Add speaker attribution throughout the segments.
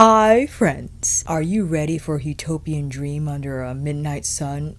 Speaker 1: Hi friends, are you ready for a Huetopian dream under a midnight sun?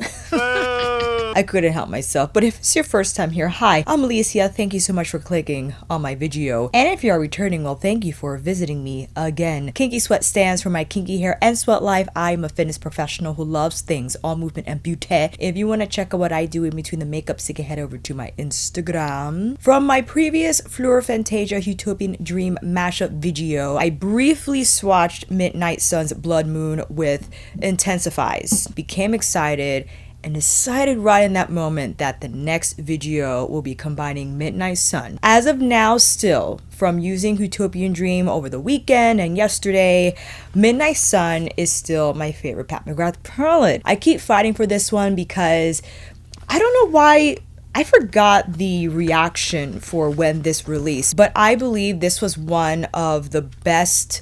Speaker 1: I couldn't help myself, but if it's your first time here, hi, I'm Alicia. Thank you so much for clicking on my video. And if you are returning, well, thank you for visiting me again. KINKYSWEAT stands for my kinky hair and sweat life. I'm a fitness professional who loves things, all movement and beauty. If you want to check out what I do in between the makeup, so you can head over to my Instagram. From my previous Fleur Fantasia Huetopian Dream mashup video, I briefly swatched Midnight Sun's Blood Moon with Intensifies, became excited, and decided right in that moment that the next video will be combining Midnight Sun. As of now, still, from using Huetopian Dream over the weekend and yesterday, Midnight Sun is still my favorite Pat McGrath palette. I keep fighting for this one because I don't know why. I forgot the reaction for when this released, but I believe this was one of the best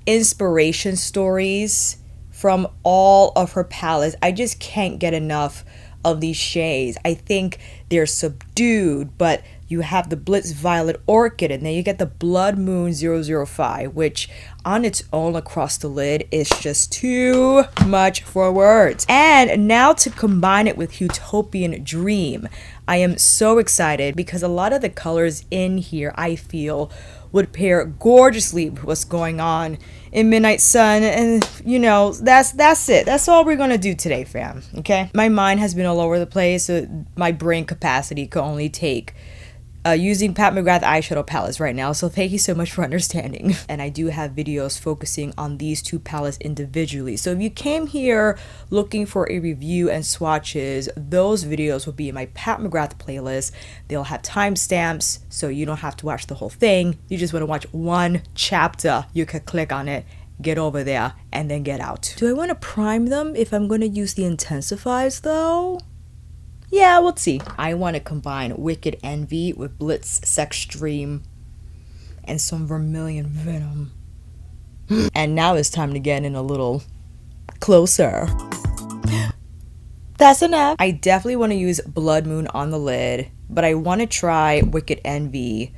Speaker 1: inspiration stories from all of her palettes. I just can't get enough of these shades. I think they're subdued, but you have the Blitz Violet Orchid, and then you get the Blood Moon 005, which on its own across the lid is just too much for words. And now to combine it with Huetopian Dream, I am so excited because a lot of the colors in here I feel would pair gorgeously with what's going on in Midnight Sun, and you know, that's it. That's all we're gonna do today, fam. Okay, my mind has been all over the place, so my brain capacity could only take using Pat McGrath eyeshadow palettes right now, so thank you so much for understanding. And I do have videos focusing on these two palettes individually, so if you came here looking for a review and swatches, those videos will be in my Pat McGrath playlist. They'll have timestamps, so you don't have to watch the whole thing. You just want to watch one chapter, you can click on it, get over there, and then get out. Do I want to prime them if I'm going to use the intensifiers though? Yeah, we'll see. I want to combine Wicked Envy with Blitz Sex Dream and some Vermilion Venom. And now it's time to get in a little closer. That's enough. I definitely want to use Blood Moon on the lid, but I want to try Wicked Envy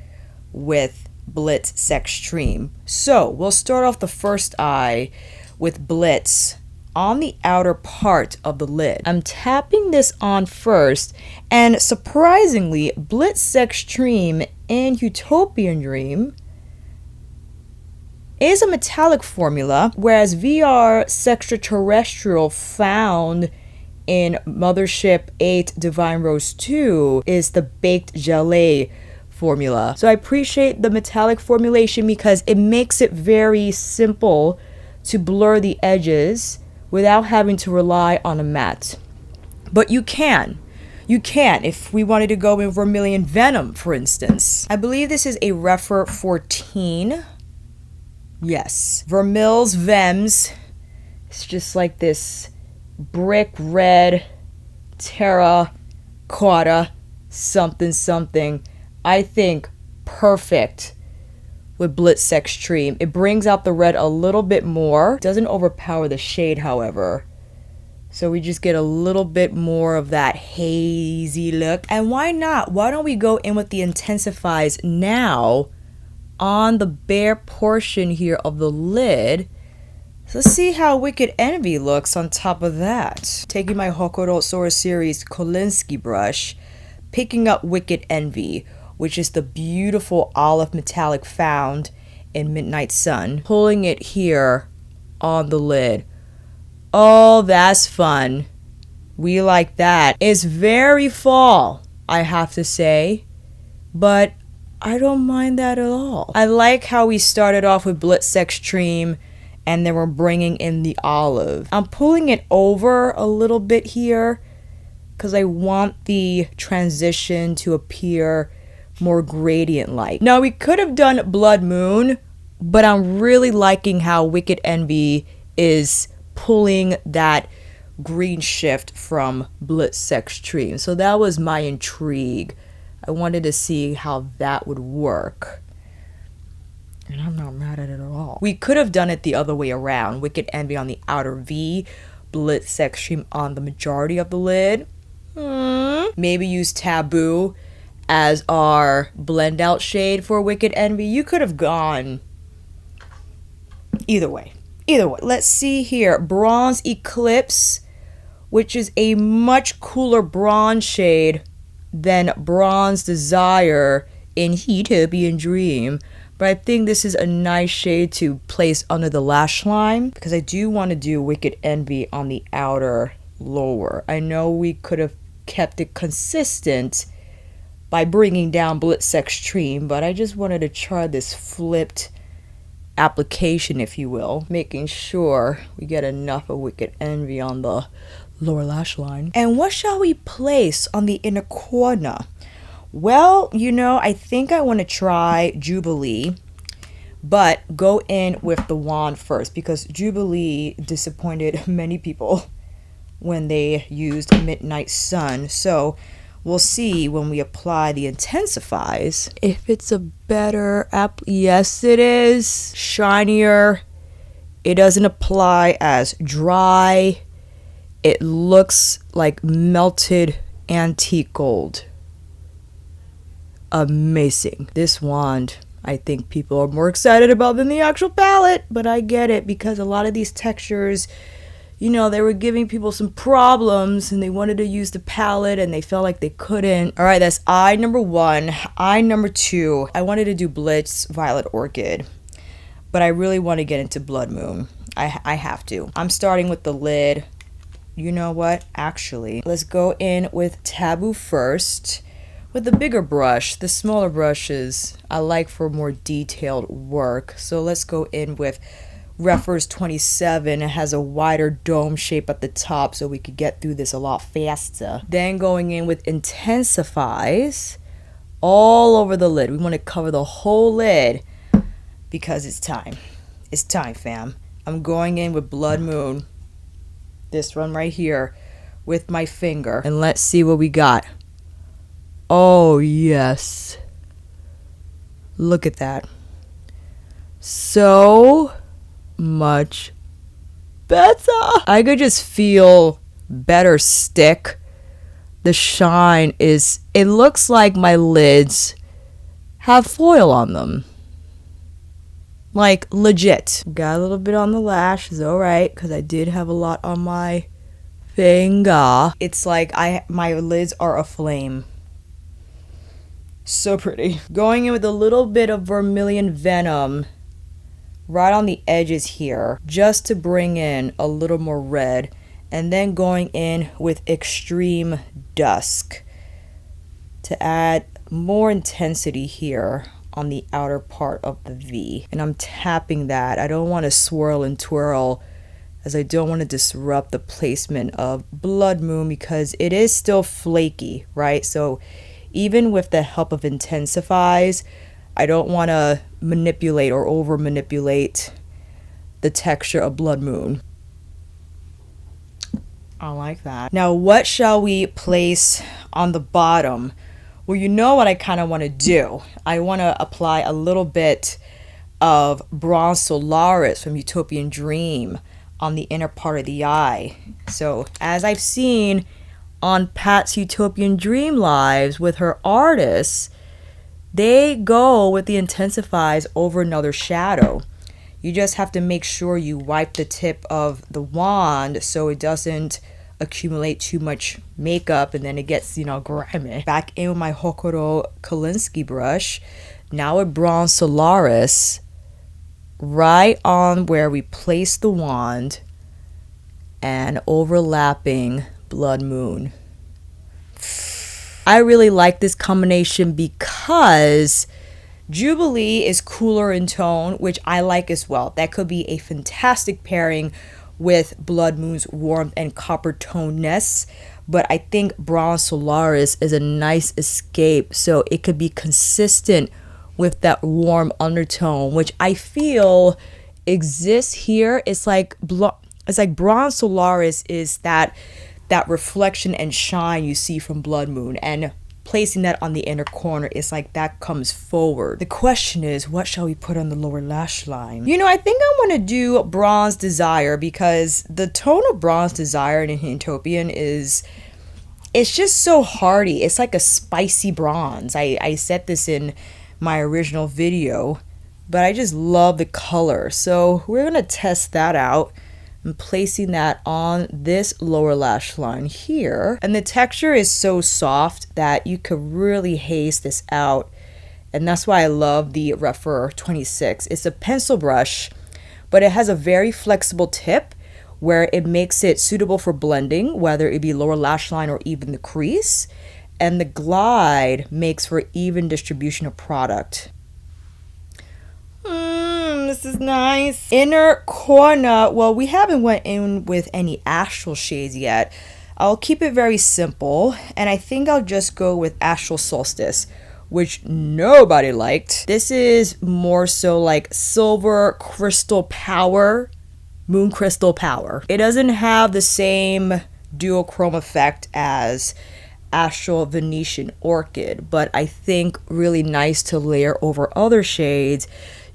Speaker 1: with Blitz Sex Dream. So we'll start off the first eye with Blitz on the outer part of the lid. I'm tapping this on first, and surprisingly, Blitz Sex Dream in Huetopian Dream is a metallic formula, whereas VR Sextraterrestrial found in Mothership 8 Divine Rose 2 is the Baked Gelée formula. So I appreciate the metallic formulation because it makes it very simple to blur the edges without having to rely on a matte. But you can if we wanted to go in Vermilion Venom, for instance. I believe this is a REPHR 14. Yes, Vermil's Vems. It's just like this brick red terracotta something. I think perfect with Blitz Sex Dream. It brings out the red a little bit more. Doesn't overpower the shade, however. So we just get a little bit more of that hazy look. And why not? Why don't we go in with the Intensifies now on the bare portion here of the lid? So let's see how Wicked Envy looks on top of that. Taking my Houkodou Sora series Kolinsky brush, picking up Wicked Envy, which is the beautiful olive metallic found in Midnight Sun. Pulling it here on the lid. Oh, that's fun. We like that. It's very fall, I have to say, but I don't mind that at all. I like how we started off with Blitz Sex Dream and then we're bringing in the olive. I'm pulling it over a little bit here because I want the transition to appear more gradient-like. Now, we could have done Blood Moon, but I'm really liking how Wicked Envy is pulling that green shift from Blitz Sex Dream. So that was my intrigue. I wanted to see how that would work. And I'm not mad at it at all. We could have done it the other way around. Wicked Envy on the outer V, Blitz Sex Dream on the majority of the lid. Maybe use Taboo as our blend out shade for Wicked Envy. You could have gone either way. Either way, let's see here. Bronze Eclipse, which is a much cooler bronze shade than Bronze Desire in Huetopian Dream. But I think this is a nice shade to place under the lash line because I do want to do Wicked Envy on the outer lower. I know we could have kept it consistent by bringing down Blitz Extreme, but I just wanted to try this flipped application, if you will, making sure we get enough of Wicked Envy on the lower lash line. And what shall we place on the inner corner? Well, you know, I think I want to try Jubilee, but go in with the wand first because Jubilee disappointed many people when they used Midnight Sun. So we'll see when we apply the intensifies if it's a better app. Yes, it is shinier. It doesn't apply as dry. It looks like melted antique gold. Amazing. This wand, I think people are more excited about than the actual palette, but I get it because a lot of these textures, you know, they were giving people some problems and they wanted to use the palette and they felt like they couldn't. All right, that's eye number 1. Eye number 2, I wanted to do Blitz Violet Orchid, but I really want to get into Blood Moon. I have to. I'm starting with the lid. You know what? Actually, let's go in with Taboo first. With the bigger brush, the smaller brushes I like for more detailed work. So let's go in with REPHR's 27. It has a wider dome shape at the top so we could get through this a lot faster. Then going in with Intensifies all over the lid. We want to cover the whole lid because it's time. It's time, fam. I'm going in with Blood Moon. This one right here with my finger. And let's see what we got. Oh, yes. Look at that. So much better. I could just feel better stick. The shine is, it looks like my lids have foil on them. Like legit. Got a little bit on the lash, is alright, because I did have a lot on my finger. It's like my lids are aflame. So pretty. Going in with a little bit of Vermilion Venom right on the edges here, just to bring in a little more red. And then going in with Extreme Dusk to add more intensity here on the outer part of the V. And I'm tapping that. I don't want to swirl and twirl as I don't want to disrupt the placement of Blood Moon because it is still flaky, right? So even with the help of Intensifies, I don't want to manipulate or over manipulate the texture of Blood Moon. I like that. Now, what shall we place on the bottom? Well, you know what I kind of want to do. I want to apply a little bit of Bronze Solaris from Huetopian Dream on the inner part of the eye. So, as I've seen on Pat's Huetopian Dream lives with her artists, they go with the Intensifies over another shadow. You just have to make sure you wipe the tip of the wand so it doesn't accumulate too much makeup and then it gets, you know, grimy. Back in with my Houkodou Kolinsky brush, now with Bronze Solaris, right on where we place the wand and overlapping Blood Moon. I really like this combination because Jubilee is cooler in tone, which I like as well. That could be a fantastic pairing with Blood Moon's warmth and copper toneness, but I think Bronze Solaris is a nice escape, so it could be consistent with that warm undertone, which I feel exists here. It's like Bronze Solaris is that reflection and shine you see from Blood Moon, and placing that on the inner corner is like that comes forward. The question is, what shall we put on the lower lash line? You know, I think I want to do Bronze Desire because the tone of Bronze Desire in Huetopian is, it's just so hearty. It's like a spicy bronze. I said this in my original video but I just love the color. So we're gonna test that out. I'm placing that on this lower lash line here. And the texture is so soft that you could really haze this out. And that's why I love the REPHR 26. It's a pencil brush, but it has a very flexible tip where it makes it suitable for blending, whether it be lower lash line or even the crease. And the glide makes for even distribution of product. This is nice. Inner corner. Well, we haven't went in with any astral shades yet. I'll keep it very simple, and I think I'll just go with Astral Solstice, which nobody liked. This is more so like Silver Crystal Power, Moon Crystal Power. It doesn't have the same duochrome effect as Astral Venetian Orchid, but I think really nice to layer over other shades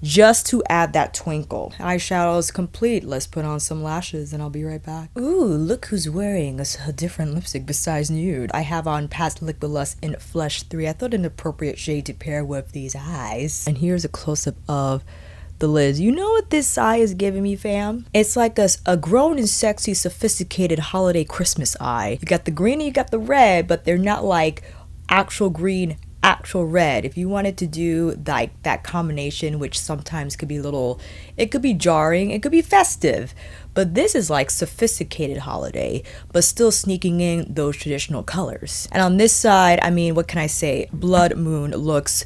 Speaker 1: just to add that twinkle. Eyeshadow is complete. Let's put on some lashes and I'll be right back. Ooh, look who's wearing a different lipstick besides Nude. I have on past LiquiLUST in Flesh 3. I thought an appropriate shade to pair with these eyes. And here's a close-up of the lids. You know what this eye is giving me, fam? It's like a grown and sexy, sophisticated holiday Christmas eye. You got the green and you got the red, but they're not like actual green, actual red. If you wanted to do like that combination, which sometimes could be it could be jarring, it could be festive, but this is like sophisticated holiday, but still sneaking in those traditional colors. And on this side, I mean, what can I say? Blood Moon looks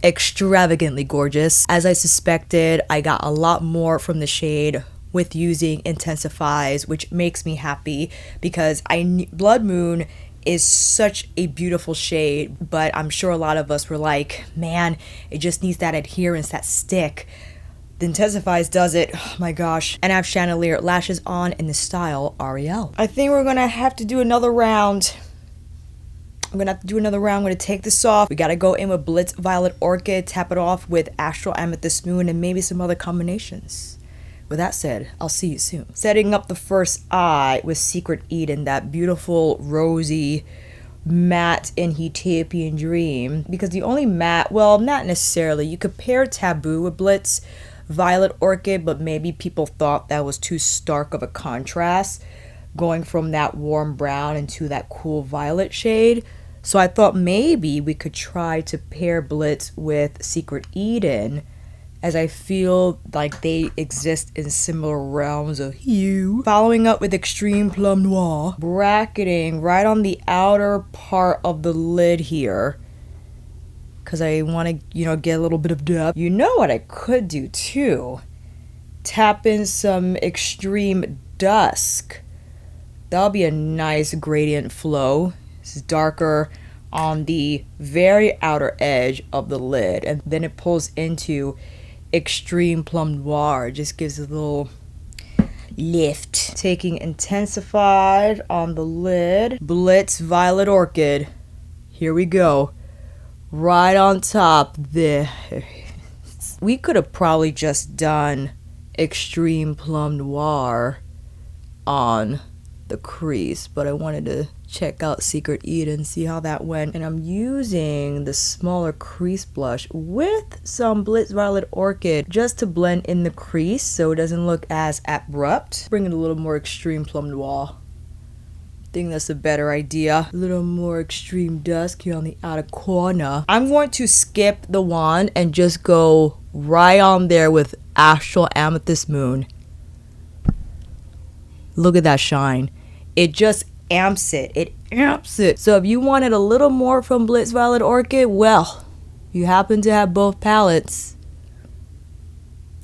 Speaker 1: extravagantly gorgeous. As I suspected, I got a lot more from the shade with using intensifies, which makes me happy because Blood Moon is such a beautiful shade, but I'm sure a lot of us were like, man, it just needs that adherence, that stick. The Intensifies does it. Oh my gosh. And I have chandelier lashes on in the style Ariel. I think we're gonna have to do another round. I'm gonna have to do another round. I'm gonna take this off. We gotta go in with Blitz Violet Orchid, tap it off with Astral Amethyst Moon, and maybe some other combinations. With that said, I'll see you soon. Setting up the first eye with Secret Eden, that beautiful rosy matte in Huetopian Dream. Because the only matte, well, not necessarily. You could pair Taboo with Blitz Violet Orchid, but maybe people thought that was too stark of a contrast, going from that warm brown into that cool violet shade. So I thought maybe we could try to pair Blitz with Secret Eden, as I feel like they exist in similar realms of hue. Following up with Extreme Plum Noir, bracketing right on the outer part of the lid here, because I want to, get a little bit of depth. You know what I could do too? Tap in some Extreme Dusk. That'll be a nice gradient flow. This is darker on the very outer edge of the lid, and then it pulls into Extreme Plum Noir. It just gives a little lift. Taking Intensified on the lid, Blitz Violet Orchid. Here we go. Right on top there. We could have probably just done Extreme Plum Noir on the crease, but I wanted to check out Secret Eden, see how that went. And I'm using the smaller crease blush with some Blitz Violet Orchid just to blend in the crease so it doesn't look as abrupt. Bring in a little more Extreme Plum Noir. I think that's a better idea. A little more Extreme Dusk here on the outer corner. I'm going to skip the wand and just go right on there with Astral Amethyst Moon. Look at that shine. It just amps it. It amps it. So if you wanted a little more from Blitz Violet Orchid, well, you happen to have both palettes.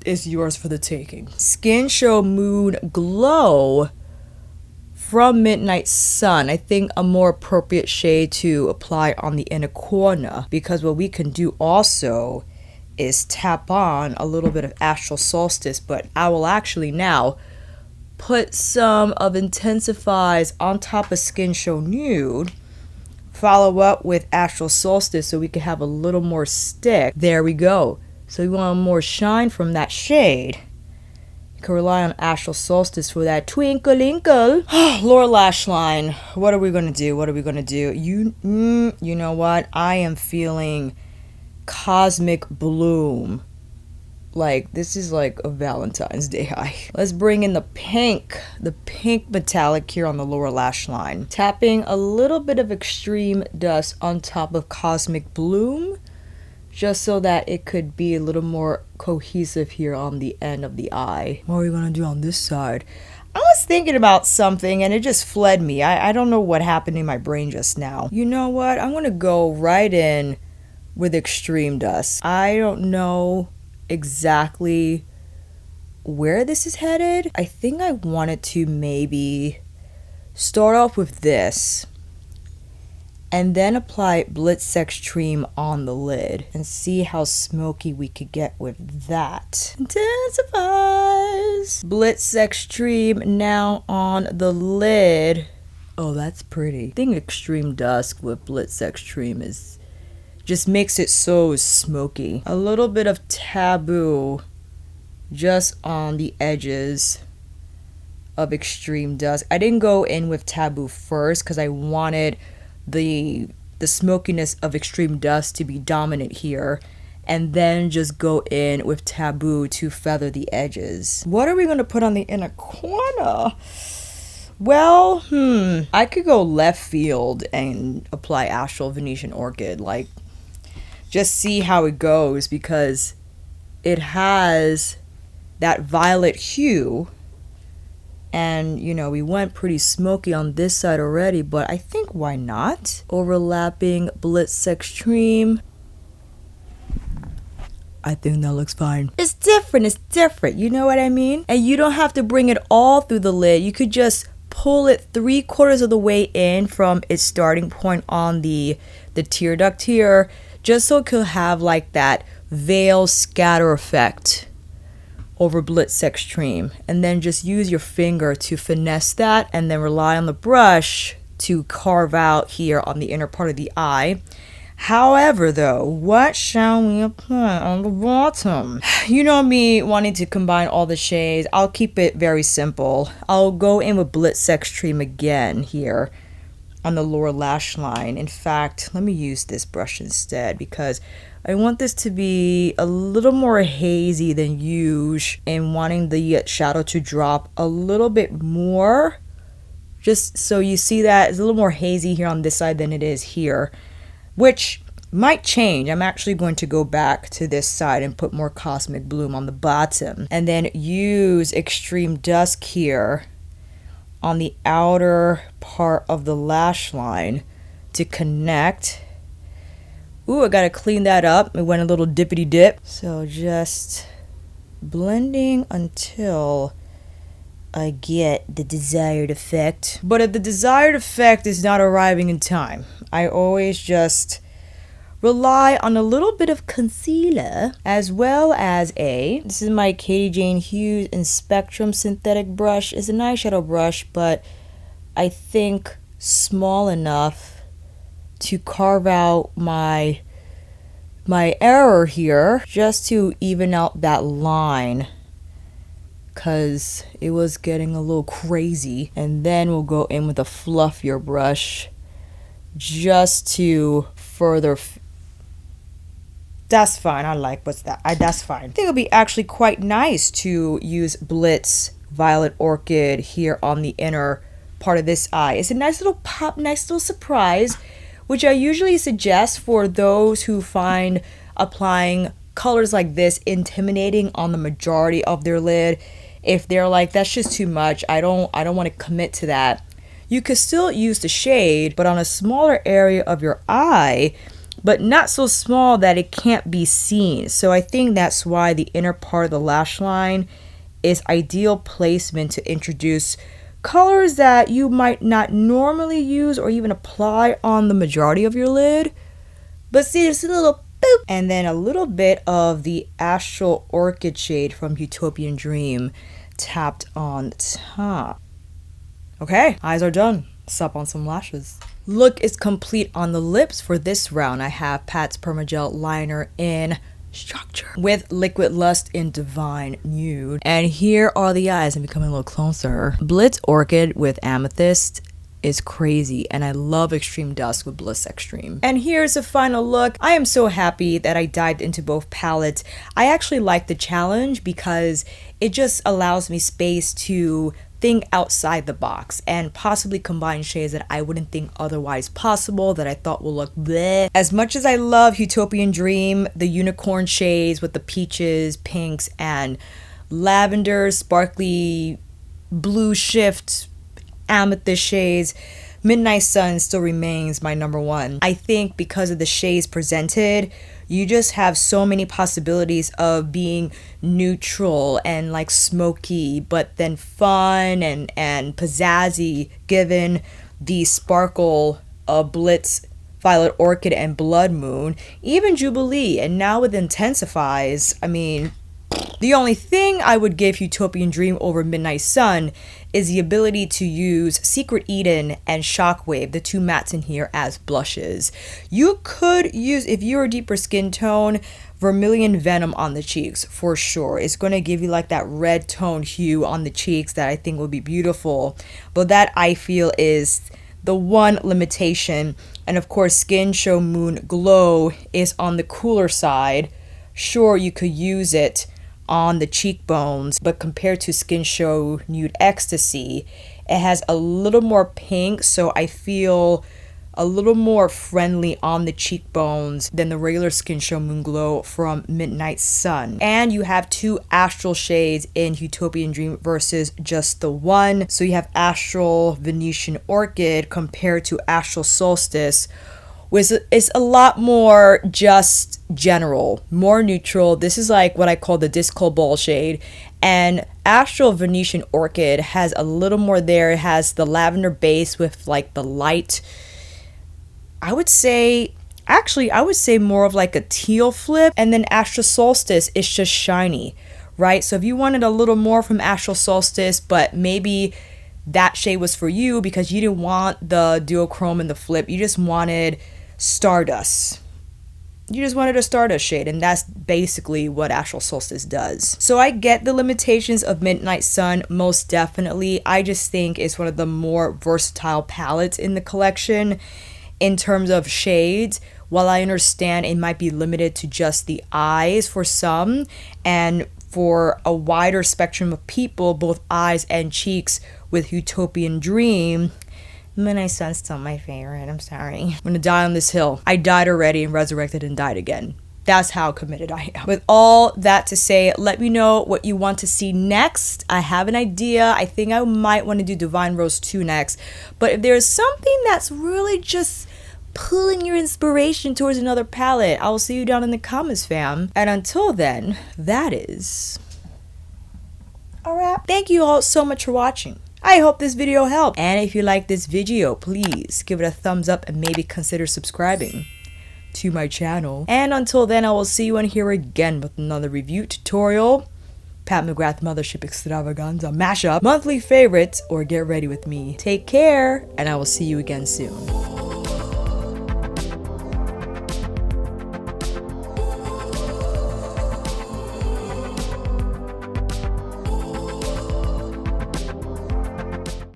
Speaker 1: It's yours for the taking. Skin Show Moon Glow from Midnight Sun. I think a more appropriate shade to apply on the inner corner, because what we can do also is tap on a little bit of Astral Solstice, but I will actually now put some of Intensifies on top of Skin Show Nude, follow up with Astral Solstice so we can have a little more stick. There we go. So you want more shine from that shade, you can rely on Astral Solstice for that twinkle-inkle. Lower lash line. What are we gonna do? What are we gonna do? You know what? I am feeling Cosmic Bloom Like, this is like a Valentine's Day eye. Let's bring in the pink metallic here on the lower lash line. Tapping a little bit of Extreme Dust on top of Cosmic Bloom, just so that it could be a little more cohesive here on the end of the eye. What are we gonna do on this side? I was thinking about something and it just fled me. I don't know what happened in my brain just now. You know what? I'm gonna go right in with Extreme Dust. I don't know exactly where this is headed. I think I wanted to maybe start off with this and then apply Blitz Extreme on the lid and see how smoky we could get with that. Intensifies. Blitz Extreme now on the lid. Oh, that's pretty. I think Extreme Dusk with Blitz Extreme is just makes it so smoky. A little bit of Taboo just on the edges of Extreme Dusk. I didn't go in with Taboo first because I wanted the smokiness of Extreme Dust to be dominant here, and then just go in with Taboo to feather the edges. What are we going to put on the inner corner? Well, I could go left field and apply Astral Venetian Orchid, like just see how it goes, because it has that violet hue. And, you know, we went pretty smoky on this side already, but I think why not? Overlapping Blitz Extreme. I think that looks fine. It's different, you know what I mean? And you don't have to bring it all through the lid. You could just pull it 3/4 of the way in from its starting point on the tear duct here, just so it could have like that veil scatter effect over Blitz Extreme, and then just use your finger to finesse that, and then rely on the brush to carve out here on the inner part of the eye. However, though, what shall we apply on the bottom? You know me wanting to combine all the shades. I'll keep it very simple. I'll go in with Blitz Extreme again here on the lower lash line. In fact, let me use this brush instead, because I want this to be a little more hazy than usual, and wanting the shadow to drop a little bit more. Just so you see that it's a little more hazy here on this side than it is here, which might change. I'm actually going to go back to this side and put more Cosmic Bloom on the bottom, and then use Extreme Dusk here on the outer part of the lash line to connect. Ooh, I gotta clean that up. It went a little dippity dip. So just blending until I get the desired effect. But if the desired effect is not arriving in time, I always just rely on a little bit of concealer, as well as this is my Katie Jane Hughes in Spectrum synthetic brush. It's an eyeshadow brush, but I think small enough to carve out my error here, just to even out that line, because it was getting a little crazy. And then we'll go in with a fluffier brush just to further that's fine. I like what's that. That's fine. I think it'll be actually quite nice to use Blitz Violet Orchid here on the inner part of this eye. It's a nice little pop, nice little surprise, which I usually suggest for those who find applying colors like this intimidating on the majority of their lid. If they're like, that's just too much, I don't want to commit to that, you could still use the shade, but on a smaller area of your eye, but not so small that it can't be seen. So I think that's why the inner part of the lash line is ideal placement to introduce colors that you might not normally use or even apply on the majority of your lid. But see, it's a little boop. And then a little bit of the Astral Orchid shade from Huetopian Dream tapped on top. Okay, eyes are done. Let's up on some lashes. Look is complete on the lips. For this round, I have Pat's Permagel liner in Structure with LiquiLUST in Divine Nude. And here are the eyes. I'm becoming a little closer. Blitz Orchid with Amethyst is crazy, and I love Extreme Dusk with Bliss Extreme. And here's a final look. I am so happy that I dived into both palettes. I actually like the challenge because it just allows me space to think outside the box and possibly combine shades that I wouldn't think otherwise possible, that I thought will look bleh. As much as I love Huetopian Dream, the unicorn shades with the peaches, pinks, and lavender, sparkly blue shift, amethyst shades, Midnight Sun still remains my number one. I think because of the shades presented, you just have so many possibilities of being neutral and like smoky, but then fun and pizzazzy, given the sparkle of Blitz, Violet Orchid, and Blood Moon, even Jubilee, and now with Intensifies. I mean, the only thing I would give Huetopian Dream over Midnight Sun is the ability to use Secret Eden and Shockwave, the two mattes in here, as blushes. You could use, if you're a deeper skin tone, Vermilion Venom on the cheeks for sure. It's going to give you like that red tone hue on the cheeks that I think will be beautiful. But that, I feel, is the one limitation. And of course, Skin Show Moon Glow is on the cooler side. Sure, you could use it on the cheekbones, but compared to Skin Show Nude Ecstasy, it has a little more pink, so I feel a little more friendly on the cheekbones than the regular Skin Show Moon Glow from Midnight Sun. And you have two astral shades in Huetopian Dream versus just the one. So you have Astral Venetian Orchid compared to Astral Solstice, which is a lot more just general, more neutral. This is like what I call the Disco Ball shade. And Astral Venetian Orchid has a little more there. It has the lavender base with like the light, I would say more of like a teal flip. And then Astral Solstice is just shiny, right? So if you wanted a little more from Astral Solstice, but maybe that shade was for you because you didn't want the duochrome and the flip, you just wanted Stardust. You just wanted a Stardust shade, and that's basically what Astral Solstice does. So I get the limitations of Midnight Sun, most definitely. I just think it's one of the more versatile palettes in the collection in terms of shades. While I understand it might be limited to just the eyes for some, and for a wider spectrum of people, both eyes and cheeks with Huetopian Dream, Midnight Sun's still my favorite. I'm sorry. I'm gonna die on this hill. I died already and resurrected and died again. That's how committed I am. With all that to say, let me know what you want to see next. I have an idea. I think I might want to do Divine Rose 2 next. But if there's something that's really just pulling your inspiration towards another palette, I will see you down in the comments, fam. And until then, that is a wrap. Thank you all so much for watching. I hope this video helped. And if you like this video, please give it a thumbs up and maybe consider subscribing to my channel. And until then, I will see you in here again with another review tutorial, Pat McGrath Mothership Extravaganza mashup, monthly favorites, or get ready with me. Take care, and I will see you again soon.